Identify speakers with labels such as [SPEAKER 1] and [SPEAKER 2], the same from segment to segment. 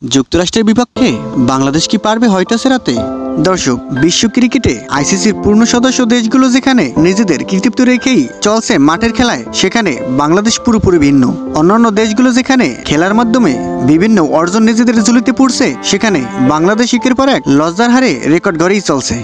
[SPEAKER 1] যুক্তরাষ্ট্রের বিপক্ষে বাংলাদেশ কি পারবে হোয়াইট হাউস এড়াতে? দর্শক, বিশ্ব ক্রিকেটে আইসিসির পূর্ণ সদস্য দেশগুলো যেখানে নিজেদের কৃতিত্ব রেখেই চলছে মাঠের খেলায়, সেখানে বাংলাদেশ পুরোপুরি ভিন্ন। অন্যান্য দেশগুলো যেখানে খেলার মাধ্যমে বিভিন্ন অর্জন নিজেদের ঝুলিতে পড়ছে, সেখানে বাংলাদেশ একের পর এক লজ্জার হারে রেকর্ড গড়েই চলছে।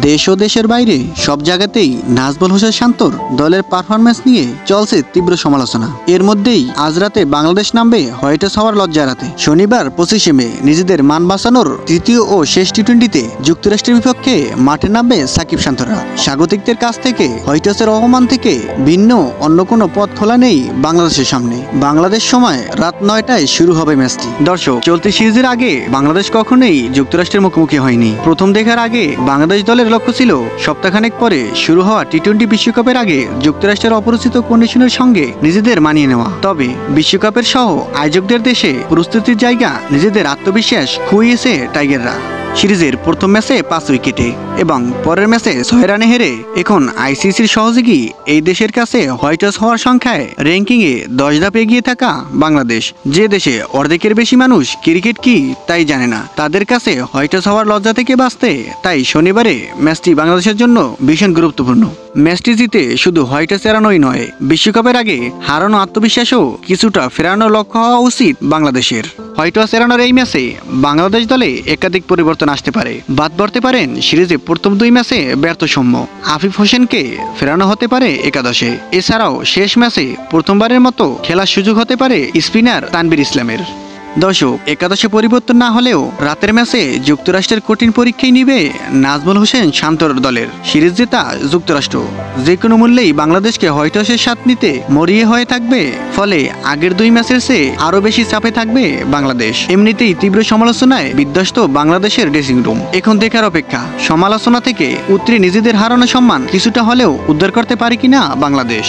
[SPEAKER 1] দেশ ও দেশের বাইরে সব জায়গাতেই নাজমুল হোসেন শান্তর দলের পারফরম্যান্স নিয়ে চলছে তীব্র সমালোচনা। এর মধ্যেই আজ রাতে বাংলাদেশ নামবে হোয়াইট হাউস হওয়ার লজ্জা এড়াতে। শনিবার 25 মে নিজেদের মান বাঁচানোর তৃতীয় ও শেষ টি-20তে যুক্তরাষ্ট্রের বিপক্ষে মাঠে নামবে সাকিব শান্তরা। স্বাগতিকদের কাছ থেকে হোয়াইট হাউসের অপমান থেকে ভিন্ন অন্য কোনো পথ খোলা নেই বাংলাদেশের সামনে। বাংলাদেশ সময় রাত 9টায় শুরু হবে ম্যাচটি। দর্শক, চলতি সিরিজের আগে বাংলাদেশ কখনোই যুক্তরাষ্ট্রের মুখোমুখি হয়নি। প্রথম দেখার আগে বাংলাদেশ দলের লক্ষ্য ছিল সপ্তাহখানেক পরে শুরু হওয়া টি-20 বিশ্বকাপের আগে যুক্তরাষ্ট্রের অপরিচিত কন্ডিশনের সঙ্গে নিজেদের মানিয়ে নেওয়া। তবে বিশ্বকাপের সহ আয়োজকদের দেশে প্রস্তুতির জায়গা নিজেদের আত্মবিশ্বাস খুইয়েছে টাইগাররা। সিরিজের প্রথম ম্যাচে 5 উইকেটে এবং পরের ম্যাচে 6 রানে হেরে এখন আইসিসির সহযোগী এই দেশের কাছে হোয়াইট হাউস হওয়ার সংখ্যায় র্যাঙ্কিংয়ে 10 ধাপ এগিয়ে থাকা বাংলাদেশ, যে দেশে অর্ধেকের বেশি মানুষ ক্রিকেট কি তাই জানে না, তাদের কাছে হোয়াইট হাউস হওয়ার লজ্জা থেকে বাঁচতে তাই শনিবারে ম্যাচটি বাংলাদেশের জন্য ভীষণ গুরুত্বপূর্ণ। ম্যাচটি জিতে শুধু হোয়াইট হাউস এড়ানোই নয়, বিশ্বকাপের আগে হারানো আত্মবিশ্বাসও কিছুটা ফেরানোর লক্ষ্য হওয়া উচিত বাংলাদেশের। হোয়াইট হাউস এড়ানোর এই ম্যাচে বাংলাদেশ দলে একাধিক পরিবর্তন আসতে পারে। বাদ পড়তে পারেন সিরিজে প্রথম 2 ম্যাচে ব্যর্থ সৌম্য, আফিফ হোসেনকে ফেরানো হতে পারে একাদশে। এছাড়াও শেষ ম্যাচে প্রথমবারের মতো খেলার সুযোগ হতে পারে স্পিনার তানভীর ইসলামের। দর্শক, একাদশে পরিবর্তন না হলেও রাতের ম্যাচে যুক্তরাষ্ট্রের কঠিন পরীক্ষায় নিবে নাজমুল হোসেন শান্তর দলের। সিরিজ জেতা যুক্তরাষ্ট্র যে কোনো মূল্যেই বাংলাদেশকে হোয়াইট হাউসের স্বাদ নিতে মরিয়ে হয়ে থাকবে, ফলে আগের 2 ম্যাচের চেয়ে আরও বেশি চাপে থাকবে বাংলাদেশ। এমনিতেই তীব্র সমালোচনায় বিধ্বস্ত বাংলাদেশের ড্রেসিং রুম। এখন দেখার অপেক্ষা সমালোচনা থেকে উতরে নিজেদের হারানো সম্মান কিছুটা হলেও উদ্ধার করতে পারে কিনা বাংলাদেশ।